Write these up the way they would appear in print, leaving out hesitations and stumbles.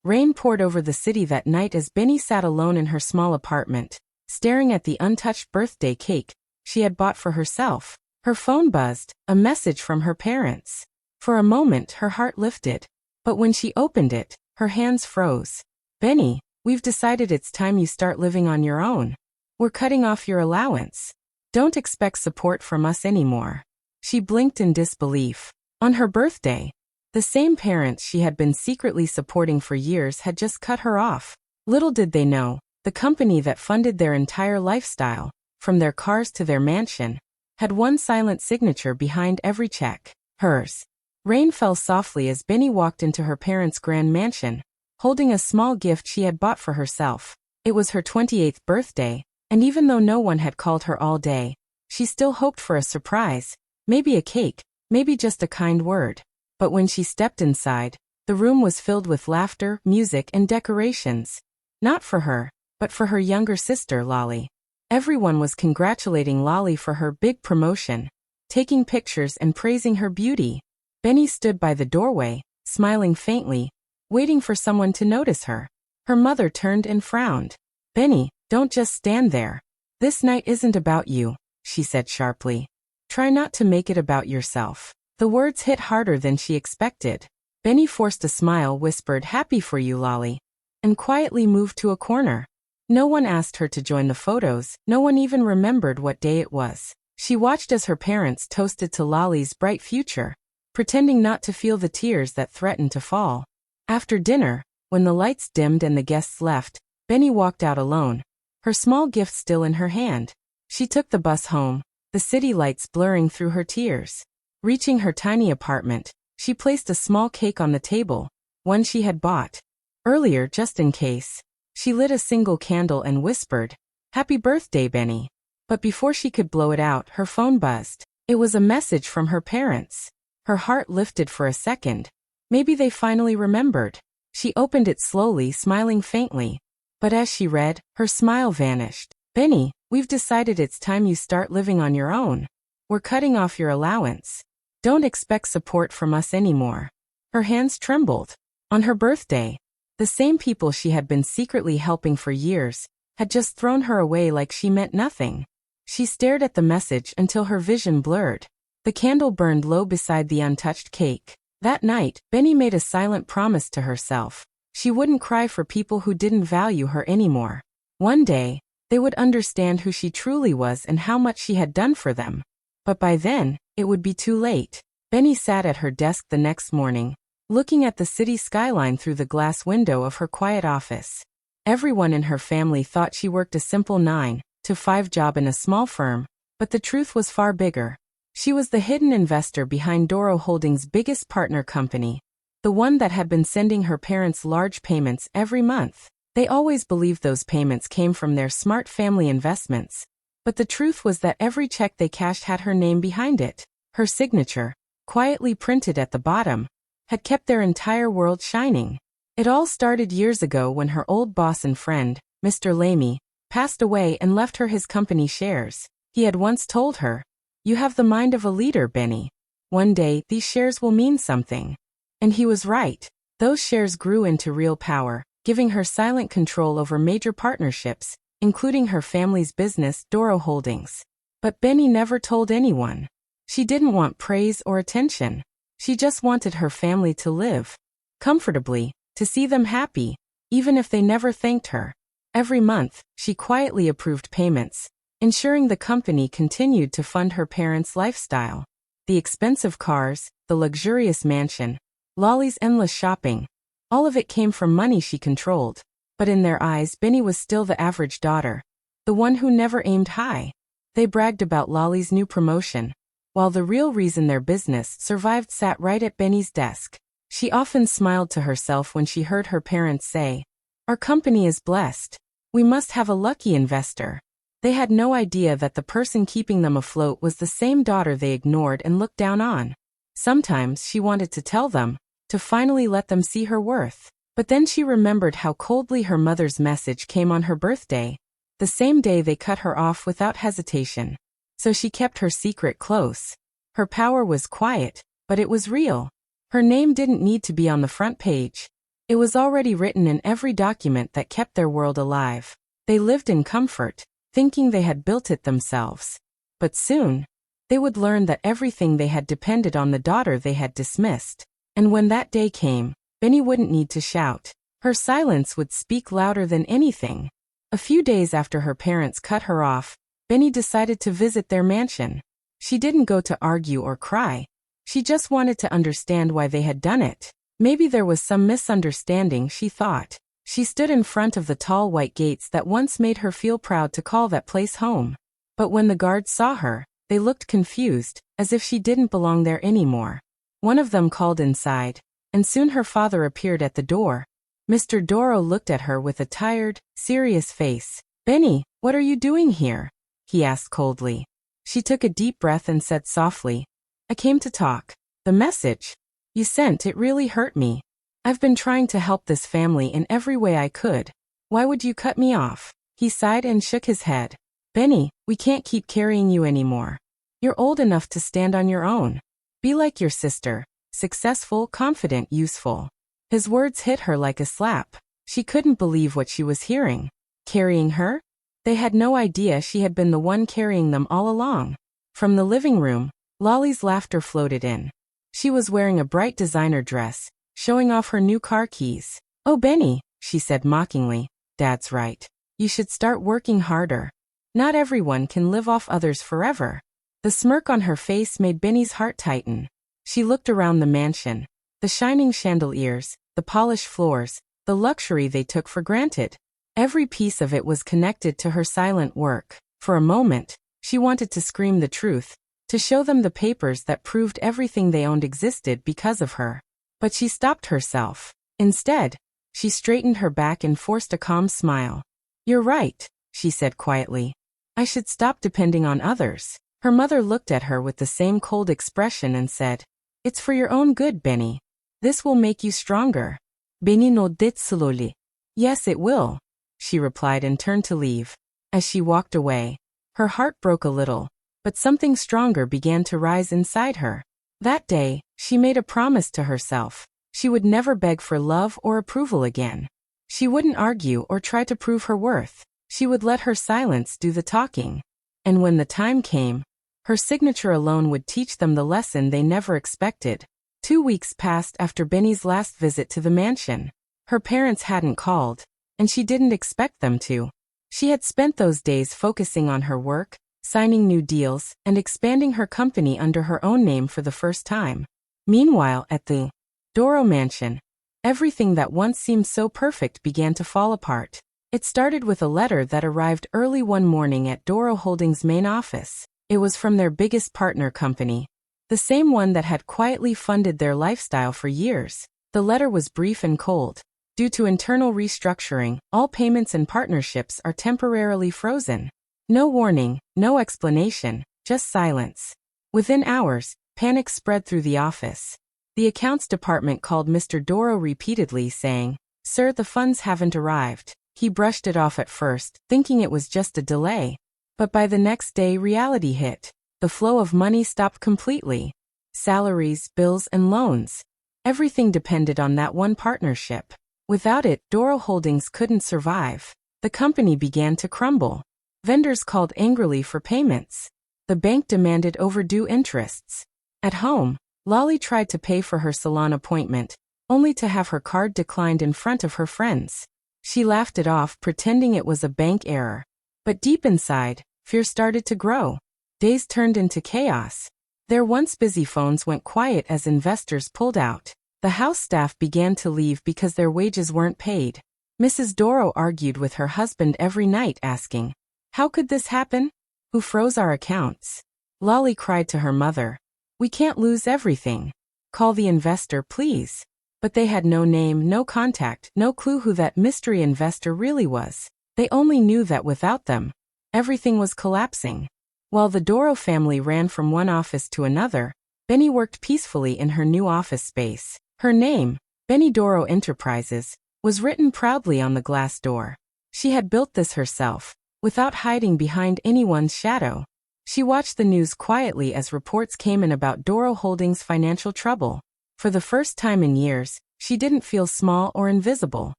Rain poured over the city that night as Benny sat alone in her small apartment, staring at the untouched birthday cake she had bought for herself. Her phone buzzed, a message from her parents. For a moment her heart lifted. But when she opened it, her hands froze. "Benny, we've decided it's time you start living on your own. We're cutting off your allowance. Don't expect support from us anymore." She blinked in disbelief. On her birthday, the same parents she had been secretly supporting for years had just cut her off. Little did they know, the company that funded their entire lifestyle, from their cars to their mansion, had one silent signature behind every check: hers. Rain fell softly as Benny walked into her parents' grand mansion, holding a small gift she had bought for herself. It was her 28th birthday, and even though no one had called her all day, she still hoped for a surprise, maybe a cake, maybe just a kind word. But when she stepped inside, the room was filled with laughter, music, and decorations. Not for her, but for her younger sister, Lolly. Everyone was congratulating Lolly for her big promotion, taking pictures and praising her beauty. Benny stood by the doorway, smiling faintly, waiting for someone to notice her. Her mother turned and frowned. "Benny, don't just stand there. This night isn't about you," she said sharply. "Try not to make it about yourself." The words hit harder than she expected. Benny forced a smile, whispered, "Happy for you, Lolly," and quietly moved to a corner. No one asked her to join the photos, no one even remembered what day it was. She watched as her parents toasted to Lolly's bright future, pretending not to feel the tears that threatened to fall. After dinner, when the lights dimmed and the guests left, Benny walked out alone, her small gift still in her hand. She took the bus home, the city lights blurring through her tears. Reaching her tiny apartment, she placed a small cake on the table, one she had bought earlier just in case. She lit a single candle and whispered, "Happy birthday, Benny." But before she could blow it out, her phone buzzed. It was a message from her parents. Her heart lifted for a second. Maybe they finally remembered. She opened it slowly, smiling faintly. But as she read, her smile vanished. "Benny, we've decided it's time you start living on your own. We're cutting off your allowance. Don't expect support from us anymore." Her hands trembled. On her birthday, the same people she had been secretly helping for years had just thrown her away like she meant nothing. She stared at the message until her vision blurred. The candle burned low beside the untouched cake. That night, Benny made a silent promise to herself. She wouldn't cry for people who didn't value her anymore. One day, they would understand who she truly was and how much she had done for them. But by then, it would be too late. Benny sat at her desk the next morning, looking at the city skyline through the glass window of her quiet office. Everyone in her family thought she worked a simple 9-to-5 job in a small firm, but the truth was far bigger. She was the hidden investor behind Doro Holdings' biggest partner company, the one that had been sending her parents large payments every month. They always believed those payments came from their smart family investments, but the truth was that every check they cashed had her name behind it. Her signature, quietly printed at the bottom, had kept their entire world shining. It all started years ago when her old boss and friend, Mr. Lamy, passed away and left her his company shares. He had once told her, "You have the mind of a leader, Benny. One day, these shares will mean something." And he was right. Those shares grew into real power, giving her silent control over major partnerships, including her family's business, Doro Holdings. But Benny never told anyone. She didn't want praise or attention. She just wanted her family to live comfortably, to see them happy, even if they never thanked her. Every month, she quietly approved payments, ensuring the company continued to fund her parents' lifestyle. The expensive cars, the luxurious mansion, Lolly's endless shopping, all of it came from money she controlled. But in their eyes, Benny was still the average daughter, the one who never aimed high. They bragged about Lolly's new promotion, while the real reason their business survived sat right at Benny's desk. She often smiled to herself when she heard her parents say, "Our company is blessed. We must have a lucky investor." They had no idea that the person keeping them afloat was the same daughter they ignored and looked down on. Sometimes she wanted to tell them, to finally let them see her worth. But then she remembered how coldly her mother's message came on her birthday, the same day they cut her off without hesitation. So she kept her secret close. Her power was quiet, but it was real. Her name didn't need to be on the front page. It was already written in every document that kept their world alive. They lived in comfort, thinking they had built it themselves. But soon, they would learn that everything they had depended on the daughter they had dismissed. And when that day came, Benny wouldn't need to shout. Her silence would speak louder than anything. A few days after her parents cut her off, Benny decided to visit their mansion. She didn't go to argue or cry. She just wanted to understand why they had done it. Maybe there was some misunderstanding, she thought. She stood in front of the tall white gates that once made her feel proud to call that place home. But when the guards saw her, they looked confused, as if she didn't belong there anymore. One of them called inside, and soon her father appeared at the door. Mr. Doro looked at her with a tired, serious face. "Benny, what are you doing here?" he asked coldly. She took a deep breath and said softly, "I came to talk. The message you sent, it really hurt me. I've been trying to help this family in every way I could. Why would you cut me off?" He sighed and shook his head. "Benny, we can't keep carrying you anymore. You're old enough to stand on your own. Be like your sister, successful, confident, useful." His words hit her like a slap. She couldn't believe what she was hearing. Carrying her? They had no idea she had been the one carrying them all along. From the living room, Lolly's laughter floated in. She was wearing a bright designer dress, showing off her new car keys. "Oh, Benny," she said mockingly, "Dad's right. You should start working harder. Not everyone can live off others forever." The smirk on her face made Benny's heart tighten. She looked around the mansion. The shining chandeliers, the polished floors, the luxury they took for granted. Every piece of it was connected to her silent work. For a moment, she wanted to scream the truth, to show them the papers that proved everything they owned existed because of her. But she stopped herself. Instead, she straightened her back and forced a calm smile. "You're right," she said quietly. "I should stop depending on others." Her mother looked at her with the same cold expression and said, "It's for your own good, Benny. This will make you stronger." Benny nodded slowly. "Yes, it will," she replied and turned to leave. As she walked away, her heart broke a little, but something stronger began to rise inside her. That day, she made a promise to herself. She would never beg for love or approval again. She wouldn't argue or try to prove her worth. She would let her silence do the talking. And when the time came, her signature alone would teach them the lesson they never expected. 2 weeks passed after Benny's last visit to the mansion. Her parents hadn't called, and she didn't expect them to. She had spent those days focusing on her work, signing new deals, and expanding her company under her own name for the first time. Meanwhile, at the Doro mansion, everything that once seemed so perfect began to fall apart. It started with a letter that arrived early one morning at Doro Holdings' main office. It was from their biggest partner company, the same one that had quietly funded their lifestyle for years. The letter was brief and cold. Due to internal restructuring, all payments and partnerships are temporarily frozen. No warning, no explanation, just silence. Within hours, panic spread through the office. The accounts department called Mr. Doro repeatedly saying, "Sir, the funds haven't arrived." He brushed it off at first, thinking it was just a delay. But by the next day, reality hit. The flow of money stopped completely. Salaries, bills, and loans. Everything depended on that one partnership. Without it, Doro Holdings couldn't survive. The company began to crumble. Vendors called angrily for payments. The bank demanded overdue interests. At home, Lolly tried to pay for her salon appointment, only to have her card declined in front of her friends. She laughed it off, pretending it was a bank error. But deep inside, fear started to grow. Days turned into chaos. Their once busy phones went quiet as investors pulled out. The house staff began to leave because their wages weren't paid. Mrs. Doro argued with her husband every night, asking, "How could this happen? Who froze our accounts?" Lolly cried to her mother, "We can't lose everything. Call the investor, please." But they had no name, no contact, no clue who that mystery investor really was. They only knew that without them, everything was collapsing. While the Doro family ran from one office to another, Benny worked peacefully in her new office space. Her name, Benny Doro Enterprises, was written proudly on the glass door. She had built this herself, without hiding behind anyone's shadow. She watched the news quietly as reports came in about Doro Holdings' financial trouble. For the first time in years, She didn't feel small or invisible.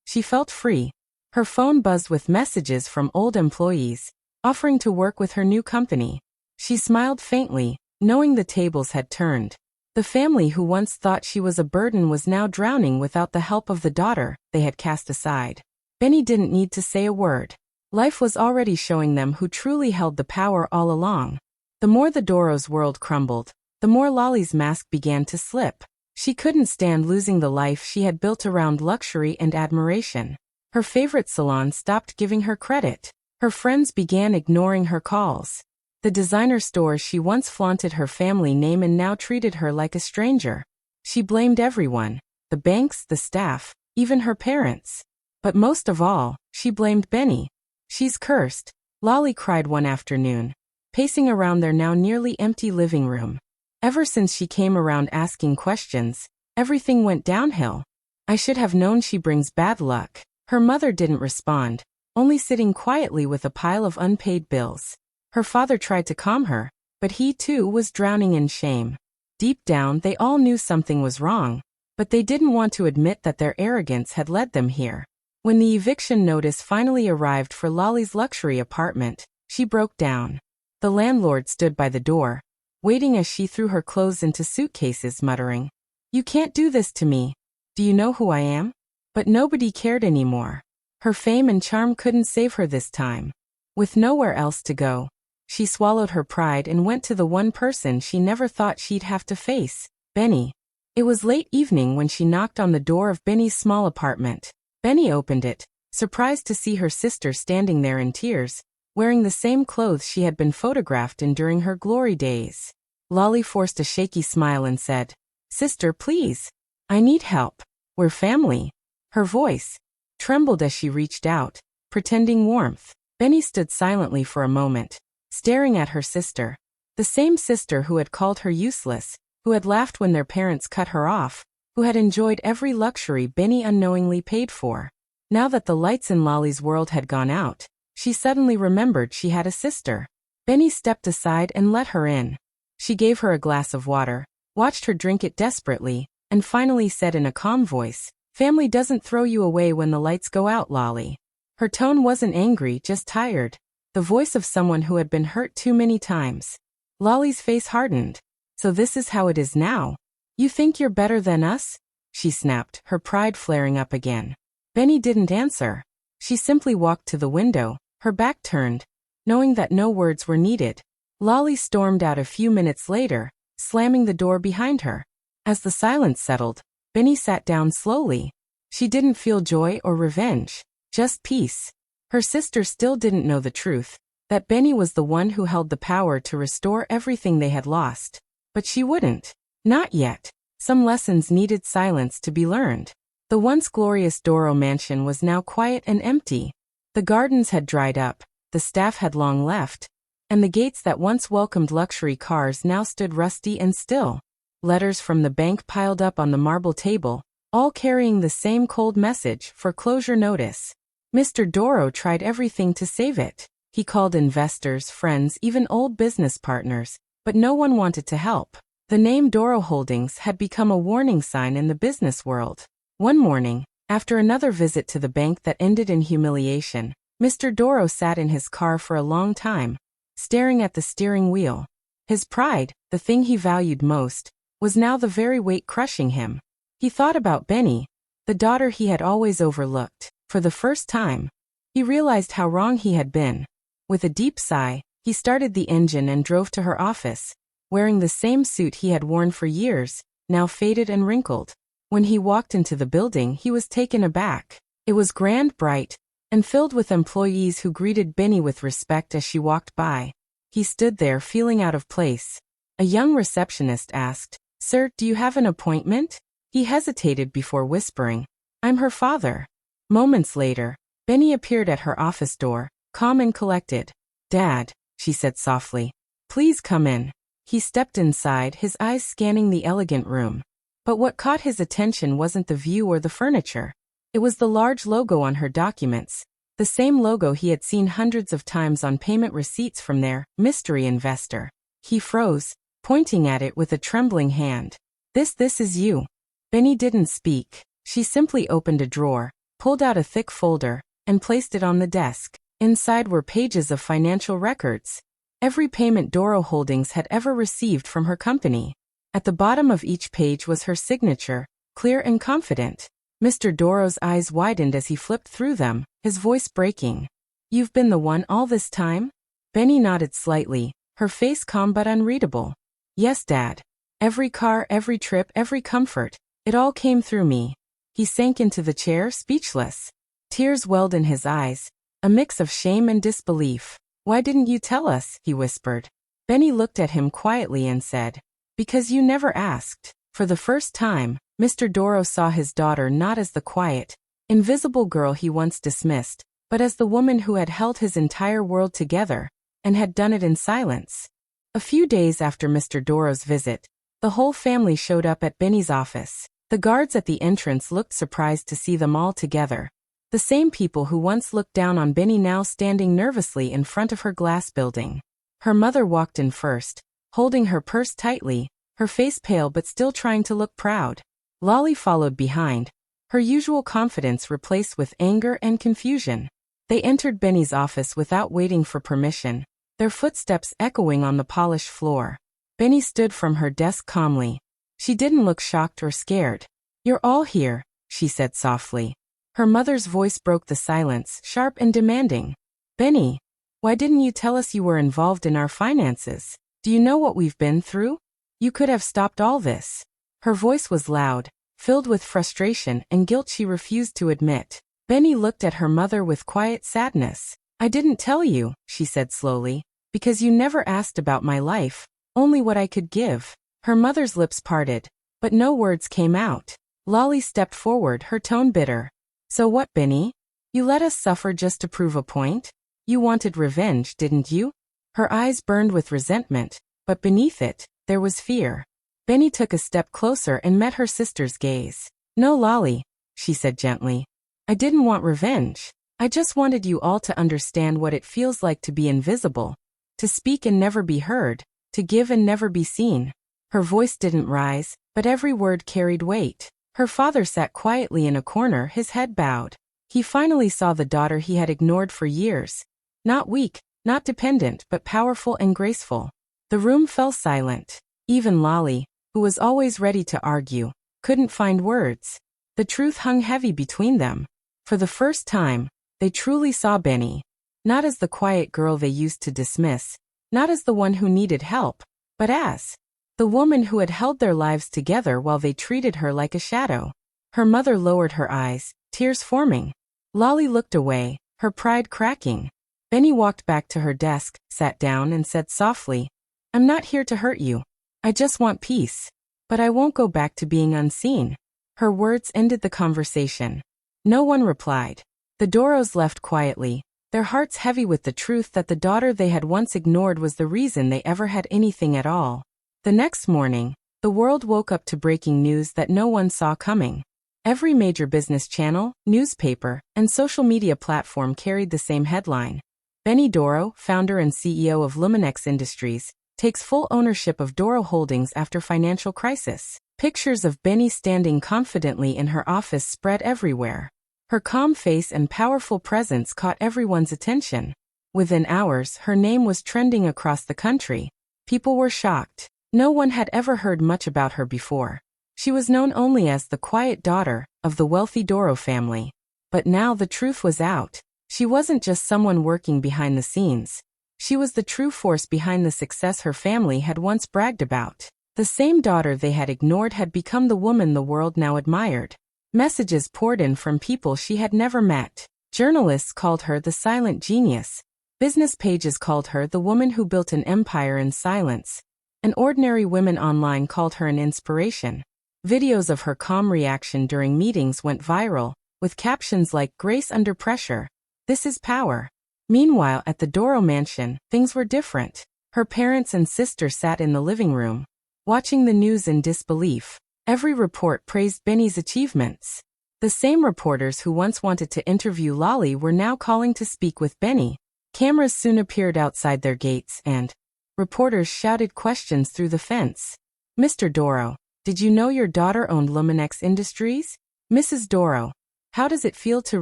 She felt free. Her phone buzzed with messages from old employees, offering to work with her new company. She smiled faintly, knowing the tables had turned. The family who once thought she was a burden was now drowning without the help of the daughter they had cast aside. Benny didn't need to say a word. Life was already showing them who truly held the power all along. The more the Doro's world crumbled, the more Lolly's mask began to slip. She couldn't stand losing the life she had built around luxury and admiration. Her favorite salon stopped giving her credit. Her friends began ignoring her calls. The designer stores she once flaunted her family name and now treated her like a stranger. She blamed everyone, the banks, the staff, even her parents. But most of all, she blamed Benny. "She's cursed," Lolly cried one afternoon, pacing around their now nearly empty living room. "Ever since she came around asking questions, everything went downhill. I should have known she brings bad luck." Her mother didn't respond, only sitting quietly with a pile of unpaid bills. Her father tried to calm her, but he too was drowning in shame. Deep down they all knew something was wrong, but they didn't want to admit that their arrogance had led them here. When the eviction notice finally arrived for Lolly's luxury apartment, she broke down. The landlord stood by the door, waiting as she threw her clothes into suitcases, muttering, "You can't do this to me. Do you know who I am?" But nobody cared anymore. Her fame and charm couldn't save her this time. With nowhere else to go, she swallowed her pride and went to the one person she never thought she'd have to face, Benny. It was late evening when she knocked on the door of Benny's small apartment. Benny opened it, surprised to see her sister standing there in tears, wearing the same clothes she had been photographed in during her glory days. Lolly forced a shaky smile and said, "Sister, please. I need help. We're family." Her voice trembled as she reached out, pretending warmth. Benny stood silently for a moment, staring at her sister. The same sister who had called her useless, who had laughed when their parents cut her off, who had enjoyed every luxury Benny unknowingly paid for. Now that the lights in Lolly's world had gone out, she suddenly remembered she had a sister. Benny stepped aside and let her in. She gave her a glass of water, watched her drink it desperately, and finally said in a calm voice, "Family doesn't throw you away when the lights go out, Lolly." Her tone wasn't angry, just tired, the voice of someone who had been hurt too many times. Lolly's face hardened. "So this is how it is now? You think you're better than us?" she snapped, her pride flaring up again. Benny didn't answer. She simply walked to the window, her back turned, knowing that no words were needed. Lolly stormed out a few minutes later, slamming the door behind her. As the silence settled, Benny sat down slowly. She didn't feel joy or revenge, just peace. Her sister still didn't know the truth, that Benny was the one who held the power to restore everything they had lost. But she wouldn't. Not yet. Some lessons needed silence to be learned. The once glorious Doro mansion was now quiet and empty. The gardens had dried up, the staff had long left, and the gates that once welcomed luxury cars now stood rusty and still. Letters from the bank piled up on the marble table, all carrying the same cold message, foreclosure notice. Mr. Doro tried everything to save it. He called investors, friends, even old business partners, but no one wanted to help. The name Doro Holdings had become a warning sign in the business world. One morning, after another visit to the bank that ended in humiliation, Mr. Doro sat in his car for a long time, staring at the steering wheel. His pride, the thing he valued most, was now the very weight crushing him. He thought about Benny, the daughter he had always overlooked. For the first time, he realized how wrong he had been. With a deep sigh, he started the engine and drove to her office, wearing the same suit he had worn for years, now faded and wrinkled. When he walked into the building, he was taken aback. It was grand, bright, and filled with employees who greeted Benny with respect as she walked by. He stood there feeling out of place. A young receptionist asked, "Sir, do you have an appointment?" He hesitated before whispering, "I'm her father." Moments later, Benny appeared at her office door, calm and collected. "Dad," she said softly, "please come in." He stepped inside, his eyes scanning the elegant room. But what caught his attention wasn't the view or the furniture. It was the large logo on her documents, the same logo he had seen hundreds of times on payment receipts from their mystery investor. He froze, pointing at it with a trembling hand. This is you." Benny didn't speak. She simply opened a drawer, pulled out a thick folder, and placed it on the desk. Inside were pages of financial records. Every payment Doro Holdings had ever received from her company. At the bottom of each page was her signature, clear and confident. Mr. Doro's eyes widened as he flipped through them, his voice breaking. "You've been the one all this time?" Benny nodded slightly, her face calm but unreadable. "Yes, Dad. Every car, every trip, every comfort. It all came through me." He sank into the chair, speechless. Tears welled in his eyes, a mix of shame and disbelief. "Why didn't you tell us?" he whispered. Benny looked at him quietly and said, "Because you never asked." For the first time, Mr. Doro saw his daughter not as the quiet, invisible girl he once dismissed, but as the woman who had held his entire world together, and had done it in silence. A few days after Mr. Doro's visit, the whole family showed up at Benny's office. The guards at the entrance looked surprised to see them all together. The same people who once looked down on Benny now standing nervously in front of her glass building. Her mother walked in first, holding her purse tightly, her face pale but still trying to look proud. Lolly followed behind, her usual confidence replaced with anger and confusion. They entered Benny's office without waiting for permission, their footsteps echoing on the polished floor. Benny stood from her desk calmly. She didn't look shocked or scared. "You're all here," she said softly. Her mother's voice broke the silence, sharp and demanding. "Benny, why didn't you tell us you were involved in our finances? Do you know what we've been through? You could have stopped all this." Her voice was loud, filled with frustration and guilt she refused to admit. Benny looked at her mother with quiet sadness. "I didn't tell you," she said slowly, "because you never asked about my life, only what I could give." Her mother's lips parted, but no words came out. Lolly stepped forward, her tone bitter. "So what, Benny? You let us suffer just to prove a point? You wanted revenge, didn't you?" Her eyes burned with resentment, but beneath it, there was fear. Benny took a step closer and met her sister's gaze. "No, Lolly," she said gently. "I didn't want revenge. I just wanted you all to understand what it feels like to be invisible, to speak and never be heard, to give and never be seen." Her voice didn't rise, but every word carried weight. Her father sat quietly in a corner, his head bowed. He finally saw the daughter he had ignored for years. Not weak, not dependent, but powerful and graceful. The room fell silent. Even Lolly, who was always ready to argue, couldn't find words. The truth hung heavy between them. For the first time, they truly saw Benny. Not as the quiet girl they used to dismiss, not as the one who needed help, but as the woman who had held their lives together while they treated her like a shadow. Her mother lowered her eyes, tears forming. Lolly looked away, her pride cracking. Benny walked back to her desk, sat down and said softly, "I'm not here to hurt you. I just want peace. But I won't go back to being unseen." Her words ended the conversation. No one replied. The Doros left quietly, their hearts heavy with the truth that the daughter they had once ignored was the reason they ever had anything at all. The next morning, the world woke up to breaking news that no one saw coming. Every major business channel, newspaper, and social media platform carried the same headline. Benny Doro, founder and CEO of Luminex Industries, takes full ownership of Doro Holdings after financial crisis. Pictures of Benny standing confidently in her office spread everywhere. Her calm face and powerful presence caught everyone's attention. Within hours, her name was trending across the country. People were shocked. No one had ever heard much about her before. She was known only as the quiet daughter of the wealthy Doro family. But now the truth was out. She wasn't just someone working behind the scenes. She was the true force behind the success her family had once bragged about. The same daughter they had ignored had become the woman the world now admired. Messages poured in from people she had never met. Journalists called her the silent genius. Business pages called her the woman who built an empire in silence. And ordinary women online called her an inspiration. Videos of her calm reaction during meetings went viral, with captions like "Grace under pressure. This is power." Meanwhile, at the Doro mansion, things were different. Her parents and sister sat in the living room, watching the news in disbelief. Every report praised Benny's achievements. The same reporters who once wanted to interview Lolly were now calling to speak with Benny. Cameras soon appeared outside their gates and reporters shouted questions through the fence. "Mr. Doro, Did you know your daughter owned Luminex Industries? Mrs. Doro, how does it feel to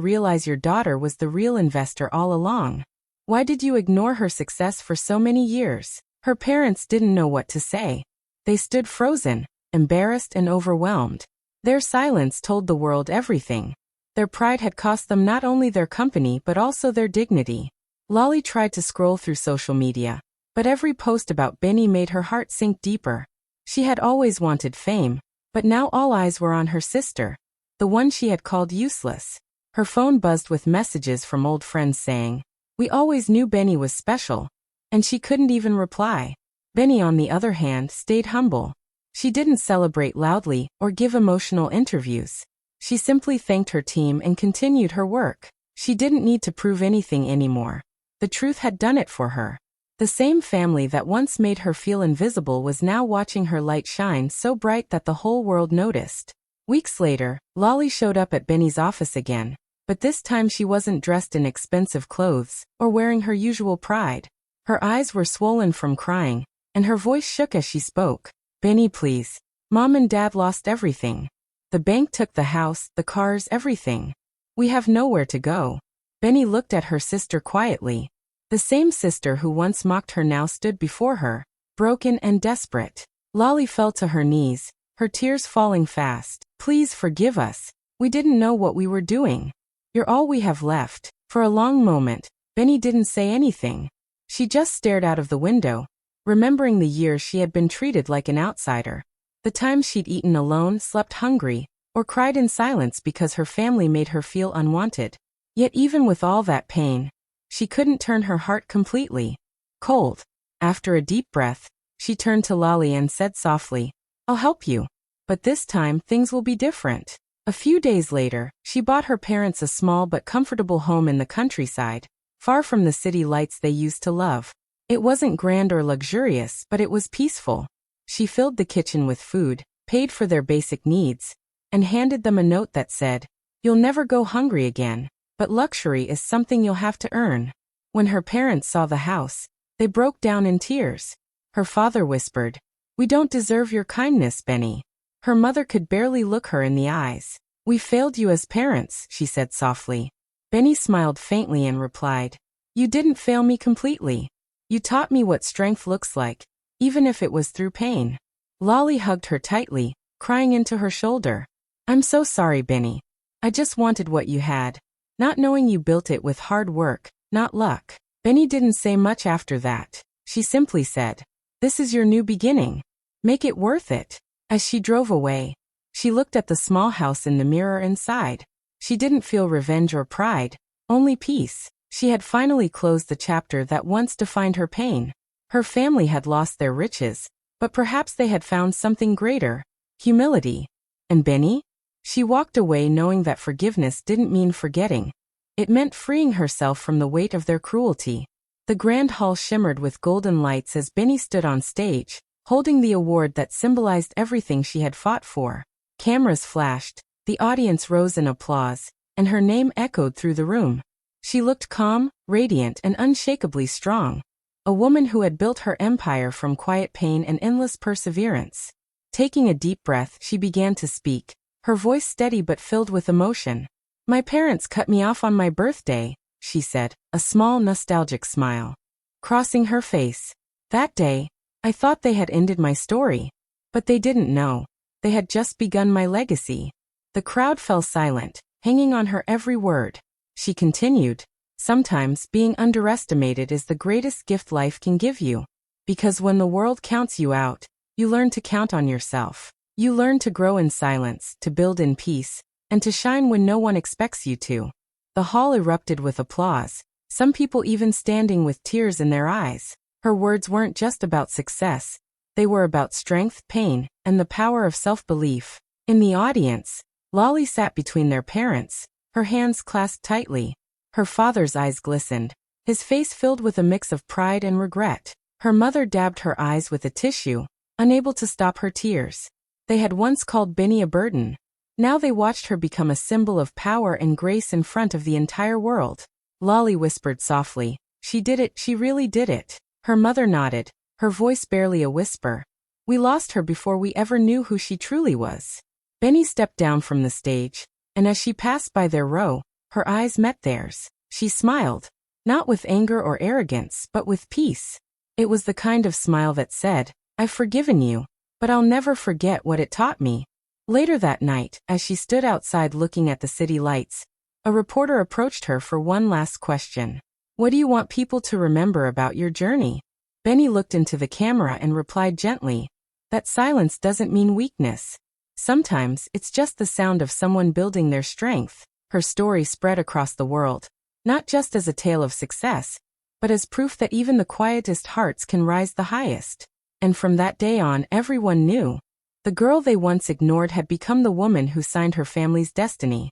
realize your daughter was the real investor all along? Why did you ignore her success for so many years? Her parents didn't know what to say. They stood frozen, embarrassed and overwhelmed. Their silence told the world everything. Their pride had cost them not only their company but also their dignity. Lolly tried to scroll through social media, but every post about Benny made her heart sink deeper. She had always wanted fame, but now all eyes were on her sister, the one she had called useless. Her phone buzzed with messages from old friends saying, "We always knew Benny was special," and she couldn't even reply. Benny, on the other hand, stayed humble. She didn't celebrate loudly or give emotional interviews. She simply thanked her team and continued her work. She didn't need to prove anything anymore. The truth had done it for her. The same family that once made her feel invisible was now watching her light shine so bright that the whole world noticed. Weeks later, Lolly showed up at Benny's office again, but this time she wasn't dressed in expensive clothes or wearing her usual pride. Her eyes were swollen from crying, and her voice shook as she spoke. "Benny, please. Mom and Dad lost everything. The bank took the house, the cars, everything. We have nowhere to go." Benny looked at her sister quietly. The same sister who once mocked her now stood before her, broken and desperate. Lolly fell to her knees, her tears falling fast. "Please forgive us. We didn't know what we were doing. You're all we have left." For a long moment, Benny didn't say anything. She just stared out of the window, remembering the years she had been treated like an outsider. The times she'd eaten alone, slept hungry, or cried in silence because her family made her feel unwanted. Yet even with all that pain, she couldn't turn her heart completely cold. After a deep breath, she turned to Lolly and said softly, "I'll help you. But this time things will be different." A few days later, she bought her parents a small but comfortable home in the countryside, far from the city lights they used to love. It wasn't grand or luxurious, but it was peaceful. She filled the kitchen with food, paid for their basic needs, and handed them a note that said, "You'll never go hungry again, but luxury is something you'll have to earn." When her parents saw the house, they broke down in tears. Her father whispered, "We don't deserve your kindness, Benny." Her mother could barely look her in the eyes. "We failed you as parents," she said softly. Benny smiled faintly and replied, "You didn't fail me completely. You taught me what strength looks like, even if it was through pain." Lolly hugged her tightly, crying into her shoulder. "I'm so sorry, Benny. I just wanted what you had, not knowing you built it with hard work, not luck." Benny didn't say much after that. She simply said, "This is your new beginning. Make it worth it." As she drove away, she looked at the small house in the mirror and sighed. She didn't feel revenge or pride, only peace. She had finally closed the chapter that once defined her pain. Her family had lost their riches, but perhaps they had found something greater: humility. And Benny? She walked away knowing that forgiveness didn't mean forgetting. It meant freeing herself from the weight of their cruelty. The grand hall shimmered with golden lights as Benny stood on stage, holding the award that symbolized everything she had fought for. Cameras flashed, the audience rose in applause, and her name echoed through the room. She looked calm, radiant, and unshakably strong. A woman who had built her empire from quiet pain and endless perseverance. Taking a deep breath, she began to speak, her voice steady but filled with emotion. "My parents cut me off on my birthday," she said, a small nostalgic smile crossing her face. "That day, I thought they had ended my story. But they didn't know. They had just begun my legacy." The crowd fell silent, hanging on her every word. She continued, "Sometimes being underestimated is the greatest gift life can give you. Because when the world counts you out, you learn to count on yourself. You learn to grow in silence, to build in peace, and to shine when no one expects you to." The hall erupted with applause, some people even standing with tears in their eyes. Her words weren't just about success. They were about strength, pain, and the power of self-belief. In the audience, Lolly sat between their parents, her hands clasped tightly. Her father's eyes glistened, his face filled with a mix of pride and regret. Her mother dabbed her eyes with a tissue, unable to stop her tears. They had once called Benny a burden. Now they watched her become a symbol of power and grace in front of the entire world. Lolly whispered softly, "She did it, she really did it." Her mother nodded, her voice barely a whisper. We lost her before we ever knew who she truly was." Benny stepped down from the stage, and as she passed by their row, her eyes met theirs. She smiled, not with anger or arrogance, but with peace. It was the kind of smile that said, "I've forgiven you, but I'll never forget what it taught me." Later that night, as she stood outside looking at the city lights, a reporter approached her for one last question. "What do you want people to remember about your journey?" Benny looked into the camera and replied gently, "That silence doesn't mean weakness. Sometimes it's just the sound of someone building their strength." Her story spread across the world, not just as a tale of success, but as proof that even the quietest hearts can rise the highest. And from that day on, everyone knew. The girl they once ignored had become the woman who signed her family's destiny.